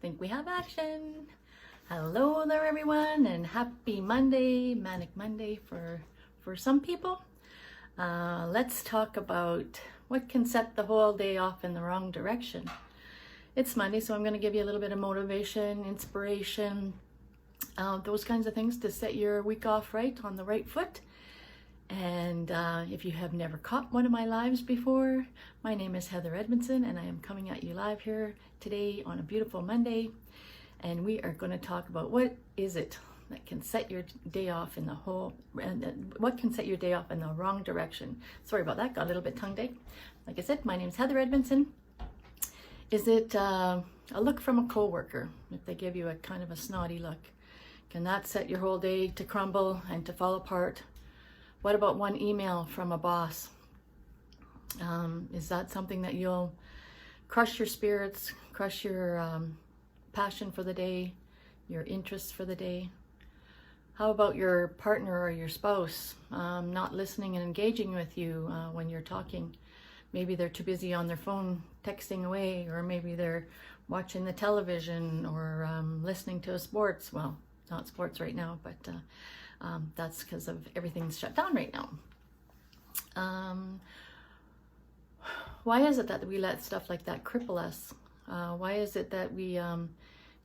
think we have action. Hello there everyone, and happy Monday, Manic Monday for some people. Let's talk about what can set the whole day off in the wrong direction. It's Monday, so I'm going to give you a little bit of motivation, inspiration, those kinds of things to set your week off right on the right foot. And if you have never caught one of my lives before, my name is Heather Edmondson, and I am coming at you live here today on a beautiful Monday. And we are going to talk about what is it that can set your day off in the what can set your day off in the wrong direction. Sorry about that, got a little bit tongue-tied. Like I said, my name is Heather Edmondson. Is it a look from a coworker? If they give you a kind of a snotty look, can that set your whole day to crumble and to fall apart? What about one email from a boss? Is that something that you'll crush your spirits, crush your passion for the day, your interests for the day? How about your partner or your spouse not listening and engaging with you when you're talking? Maybe they're too busy on their phone texting away, or maybe they're watching the television or listening to sports. Well, not sports right now, but that's because of everything's shut down right now. Why is it that we let stuff like that cripple us? Why is it that we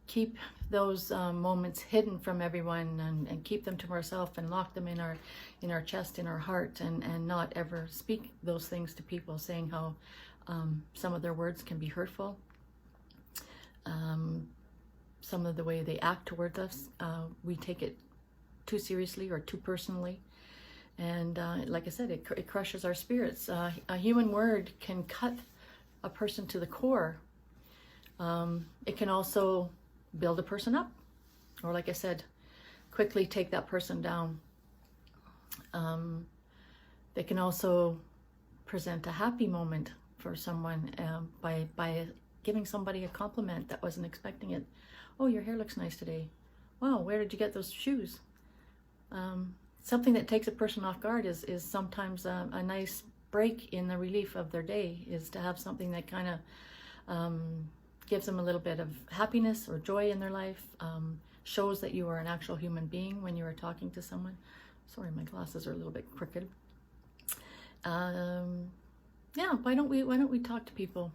keep those moments hidden from everyone and keep them to ourselves and lock them in our chest, in our heart, and not ever speak those things to people, saying how some of their words can be hurtful. Some of the way they act towards us, we take it too seriously or too personally, and like I said, it crushes our spirits. A human word can cut a person to the core. It can also build a person up, or like I said, quickly take that person down. They can also present a happy moment for someone by giving somebody a compliment that wasn't expecting it. Oh, your hair looks nice today. Wow, where did you get those shoes? Something that takes a person off guard is sometimes a nice break in the relief of their day, is to have something that kind of gives them a little bit of happiness or joy in their life, shows that you are an actual human being when you are talking to someone. Sorry, my glasses are a little bit crooked. Yeah, why don't we talk to people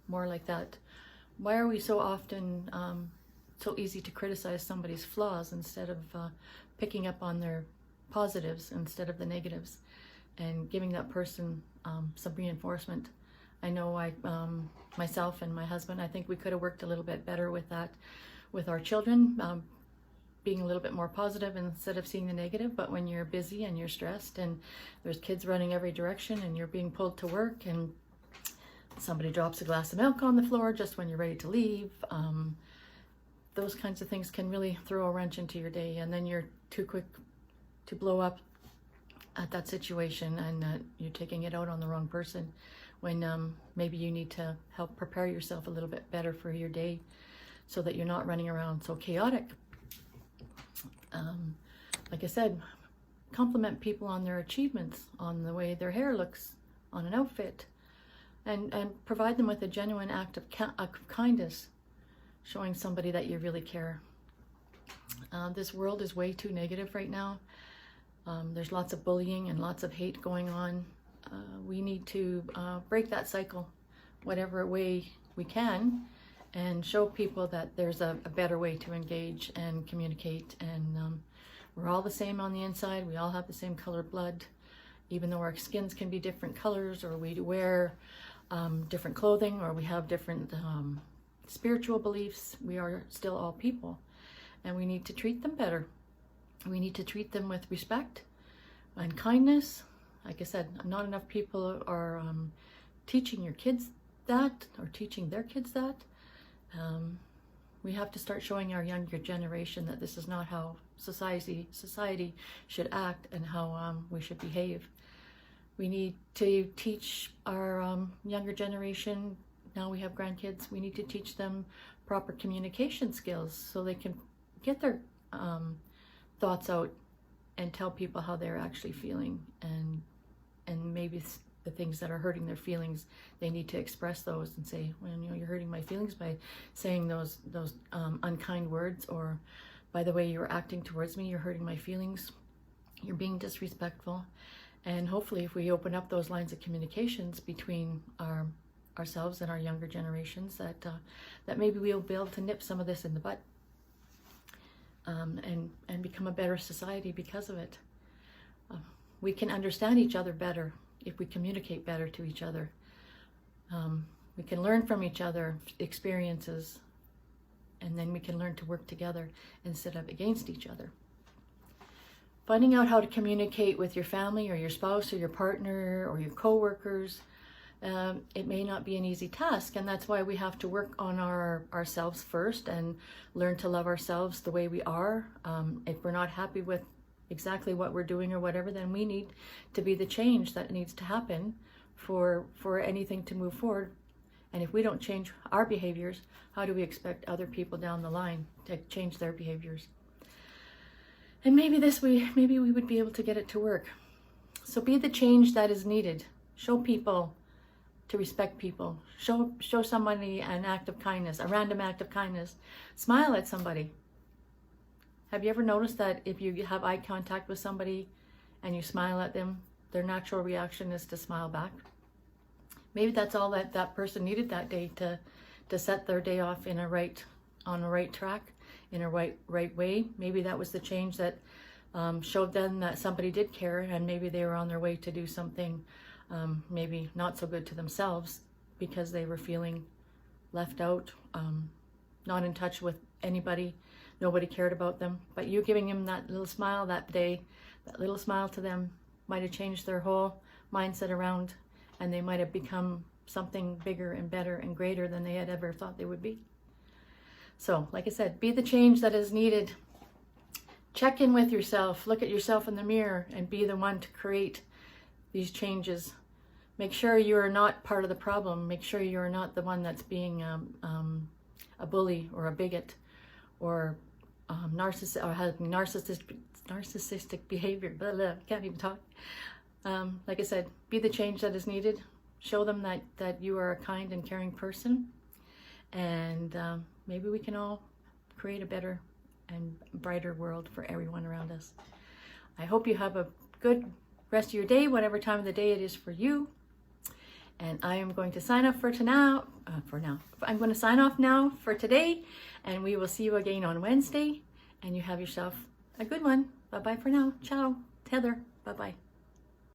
more like that? Why are we so often so easy to criticize somebody's flaws instead of picking up on their positives instead of the negatives, and giving that person some reinforcement? I know myself and my husband, I think we could have worked a little bit better with that, with our children, being a little bit more positive instead of seeing the negative. But when you're busy and you're stressed and there's kids running every direction and you're being pulled to work and somebody drops a glass of milk on the floor just when you're ready to leave, those kinds of things can really throw a wrench into your day, and then you're too quick to blow up at that situation, and you're taking it out on the wrong person, when maybe you need to help prepare yourself a little bit better for your day so that you're not running around so chaotic. Like I said, compliment people on their achievements, on the way their hair looks, on an outfit, and provide them with a genuine act of kindness, showing somebody that you really care. This world is way too negative right now. There's lots of bullying and lots of hate going on. We need to break that cycle whatever way we can, and show people that there's a better way to engage and communicate. And we're all the same on the inside. We all have the same colored blood, even though our skins can be different colors, or we wear different clothing, or we have different spiritual beliefs. We are still all people, and we need to treat them better. We need to treat them with respect and kindness. Like I said, not enough people are teaching your kids that, or teaching their kids that. We have to start showing our younger generation that this is not how society should act, and how we should behave. We need to teach our younger generation, now we have grandkids, we need to teach them proper communication skills so they can get their thoughts out and tell people how they're actually feeling, and maybe the things that are hurting their feelings, they need to express those and say, well, you know, you're hurting my feelings by saying those unkind words, or by the way you're acting towards me, you're hurting my feelings, you're being disrespectful. And hopefully if we open up those lines of communications between ourselves and our younger generations, that maybe we'll be able to nip some of this in the bud, and become a better society because of it. We can understand each other better if we communicate better to each other. We can learn from each other experiences, and then we can learn to work together instead of against each other. Finding out how to communicate with your family or your spouse or your partner or your co-workers, it may not be an easy task, and that's why we have to work on ourselves first and learn to love ourselves the way we are. If we're not happy with exactly what we're doing or whatever, then we need to be the change that needs to happen for anything to move forward. And if we don't change our behaviors, how do we expect other people down the line to change their behaviors? And maybe we would be able to get it to work. So be the change that is needed. Show people to respect people. Show somebody an act of kindness, a random act of kindness. Smile at somebody. Have you ever noticed that if you have eye contact with somebody and you smile at them, their natural reaction is to smile back? Maybe that's all that person needed that day to set their day off on a right track, in a right way. Maybe that was the change that showed them that somebody did care, and maybe they were on their way to do something maybe not so good to themselves because they were feeling left out, not in touch with anybody. Nobody cared about them. But you giving them that little smile that day, that little smile to them might have changed their whole mindset around, and they might have become something bigger and better and greater than they had ever thought they would be. So, like I said, be the change that is needed. Check in with yourself, look at yourself in the mirror, and be the one to create these changes. Make sure you are not part of the problem. Make sure you are not the one that's being a bully or a bigot or narcissistic behavior. Blah, blah, can't even talk. Like I said, be the change that is needed. Show them that you are a kind and caring person, and maybe we can all create a better and brighter world for everyone around us. I hope you have a good rest of your day, whatever time of the day it is for you. And I am going to sign off I'm going to sign off now for today, and we will see you again on Wednesday. And you have yourself a good one. Bye-bye for now. Ciao. Heather. Bye-bye.